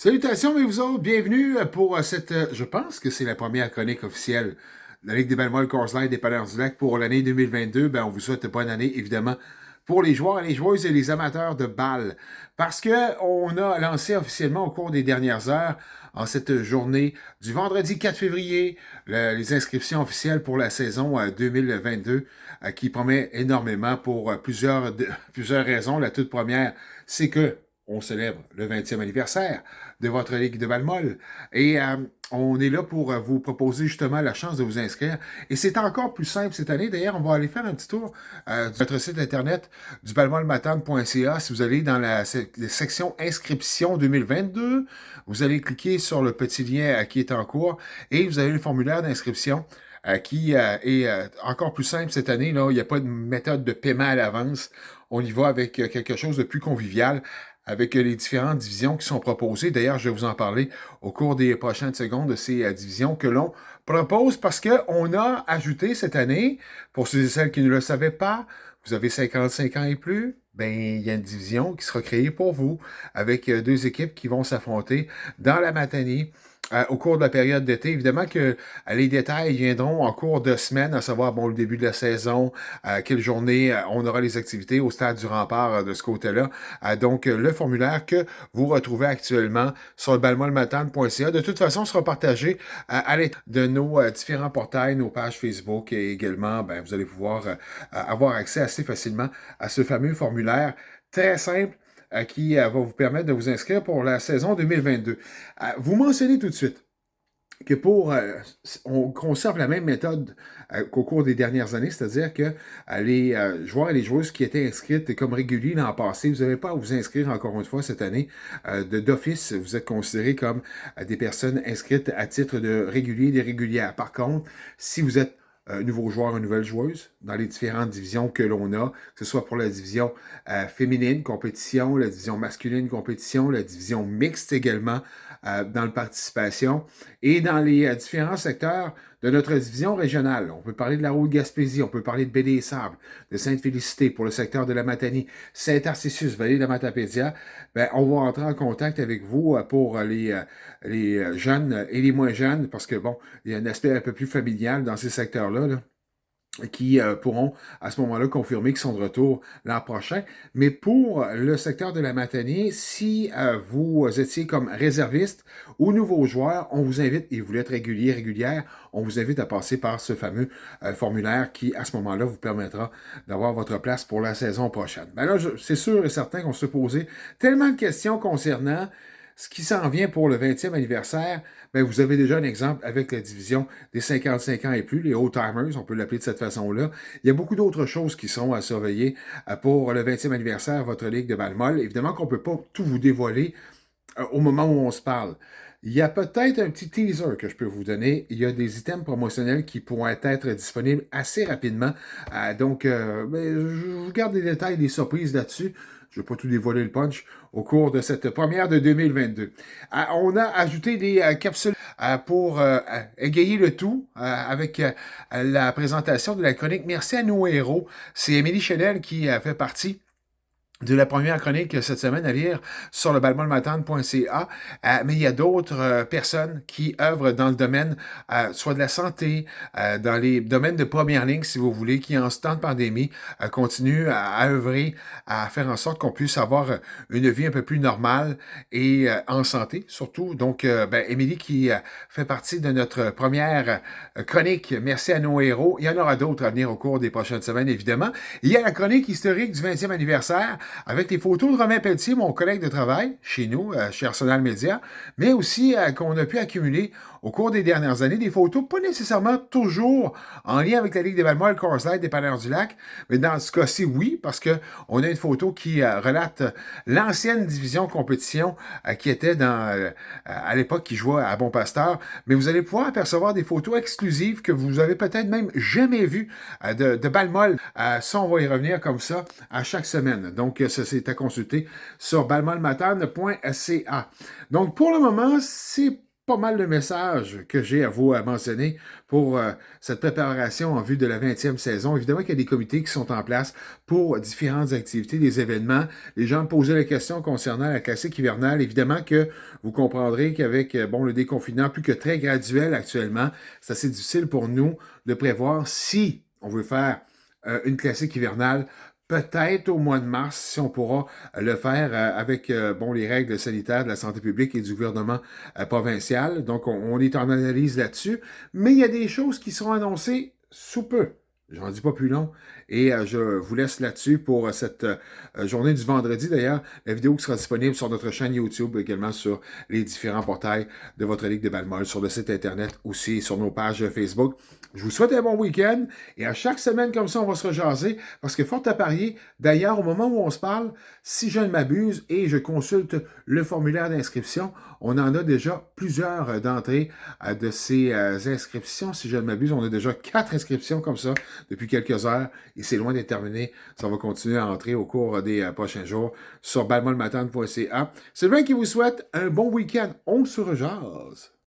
Salutations, mes vous autres. Bienvenue pour cette, je pense que c'est la première chronique officielle de la Ligue des Belmont Coors Light des Palaires du Lac pour l'année 2022. Ben, on vous souhaite bonne année, évidemment, pour les joueurs, les joueuses et les amateurs de balles. Parce que on a lancé officiellement au cours des dernières heures, en cette journée du vendredi 4 février, les inscriptions officielles pour la saison 2022, qui promet énormément pour plusieurs raisons. La toute première, c'est que on célèbre le 20e anniversaire de votre Ligue de Balmol. Et on est là pour vous proposer justement la chance de vous inscrire. Et c'est encore plus simple cette année. D'ailleurs, on va aller faire un petit tour de notre site internet du balmolmatane.ca. Si vous allez dans la section inscription 2022, vous allez cliquer sur le petit lien qui est en cours et vous avez le formulaire d'inscription qui est encore plus simple cette année. Là, il n'y a pas de méthode de paiement à l'avance. On y va avec quelque chose de plus convivial avec les différentes divisions qui sont proposées. D'ailleurs, je vais vous en parler au cours des prochaines secondes de ces divisions que l'on propose parce qu'on a ajouté cette année, pour ceux et celles qui ne le savaient pas, vous avez 55 ans et plus, ben, il y a une division qui sera créée pour vous avec deux équipes qui vont s'affronter dans la matinée au cours de la période d'été. Évidemment que les détails viendront en cours de semaine, à savoir bon, le début de la saison, quelle journée on aura les activités au stade du Rempart de ce côté-là. Donc, le formulaire que vous retrouvez actuellement sur le balmolmatane.ca, de toute façon, sera partagé à l'aide de nos différents portails, nos pages Facebook et également, ben, vous allez pouvoir avoir accès assez facilement à ce fameux formulaire très simple qui va vous permettre de vous inscrire pour la saison 2022. Vous mentionnez tout de suite que on conserve la même méthode qu'au cours des dernières années, c'est-à-dire que les joueurs et les joueuses qui étaient inscrites comme réguliers l'an passé, vous n'avez pas à vous inscrire encore une fois cette année d'office. Vous êtes considérés comme des personnes inscrites à titre de réguliers et des régulières. Par contre, si vous êtes un nouveau joueur, une nouvelle joueuse, dans les différentes divisions que l'on a, que ce soit pour la division féminine compétition, la division masculine compétition, la division mixte également dans le participation, et dans les différents secteurs de notre division régionale. On peut parler de la Haute-Gaspésie, on peut parler de Baie-des-Sables, de Sainte-Félicité pour le secteur de la Matanie, Saint-Arcisius, Vallée de la Matapédia. Ben, on va entrer en contact avec vous pour les jeunes et les moins jeunes, parce que bon, il y a un aspect un peu plus familial dans ces secteurs-là, là, qui pourront à ce moment-là confirmer qu'ils sont de retour l'an prochain. Mais pour le secteur de la Matanie, si vous étiez comme réserviste ou nouveau joueur, on vous invite, et vous voulez être régulier, régulière, on vous invite à passer par ce fameux formulaire qui, à ce moment-là, vous permettra d'avoir votre place pour la saison prochaine. Ben là, c'est sûr et certain qu'on se posait tellement de questions concernant ce qui s'en vient pour le 20e anniversaire. Ben, vous avez déjà un exemple avec la division des 55 ans et plus, les old-timers, on peut l'appeler de cette façon-là. Il y a beaucoup d'autres choses qui sont à surveiller pour le 20e anniversaire, votre Ligue de Balmol. Évidemment qu'on ne peut pas tout vous dévoiler au moment où on se parle. Il y a peut-être un petit teaser que je peux vous donner. Il y a des items promotionnels qui pourraient être disponibles assez rapidement. Donc, je vous garde des détails, des surprises là-dessus. Je ne vais pas tout dévoiler le punch au cours de cette première de 2022. On a ajouté des capsules pour égayer le tout avec la présentation de la chronique Merci à nos héros. C'est Émilie Chenel qui fait partie de la première chronique cette semaine à lire sur le balmolmatane.ca, mais il y a d'autres personnes qui œuvrent dans le domaine, soit de la santé, dans les domaines de première ligne, si vous voulez, qui en ce temps de pandémie continuent à œuvrer, à faire en sorte qu'on puisse avoir une vie un peu plus normale et en santé, surtout. Donc, ben, Émilie qui fait partie de notre première chronique. Merci à nos héros. Il y en aura d'autres à venir au cours des prochaines semaines, évidemment. Il y a la chronique historique du 20e anniversaire avec les photos de Romain Pelletier, mon collègue de travail, chez nous, chez Arsenal Media, mais aussi qu'on a pu accumuler au cours des dernières années des photos, pas nécessairement toujours en lien avec la Ligue des Balmoral Coors Light des Palaires du Lac, mais dans ce cas-ci, oui, parce qu'on a une photo qui relate l'ancienne division compétition qui était à l'époque, qui jouait à Bon Pasteur, mais vous allez pouvoir apercevoir des photos exclusives que vous avez peut-être même jamais vues de Balmol. Ça, on va y revenir comme ça à chaque semaine. Donc, ça, c'est à consulter sur balmolmatane.ca. Donc, pour le moment, c'est pas mal de messages que j'ai à vous mentionner pour cette préparation en vue de la 20e saison. Évidemment qu'il y a des comités qui sont en place pour différentes activités, des événements. Les gens me posaient la question concernant la classique hivernale. Évidemment que vous comprendrez qu'avec le déconfinement plus que très graduel actuellement, c'est assez difficile pour nous de prévoir si on veut faire une classique hivernale. Peut-être au mois de mars, si on pourra le faire avec les règles sanitaires de la santé publique et du gouvernement provincial. Donc, on est en analyse là-dessus. Mais il y a des choses qui seront annoncées sous peu. J'en dis pas plus long. Et je vous laisse là-dessus pour cette journée du vendredi. D'ailleurs, la vidéo qui sera disponible sur notre chaîne YouTube, également sur les différents portails de votre Ligue de Balle-Molle, sur le site Internet aussi, sur nos pages Facebook. Je vous souhaite un bon week-end. Et à chaque semaine, comme ça, on va se rejaser. Parce que fort à parier, d'ailleurs, au moment où on se parle, si je ne m'abuse et je consulte le formulaire d'inscription, on en a déjà plusieurs d'entrées de ces inscriptions. Si je ne m'abuse, on a déjà 4 inscriptions comme ça depuis quelques heures et c'est loin d'être terminé. Ça va continuer à entrer au cours des prochains jours sur balmolmatane.ca. C'est bien qui vous souhaite un bon week-end. On se rejase.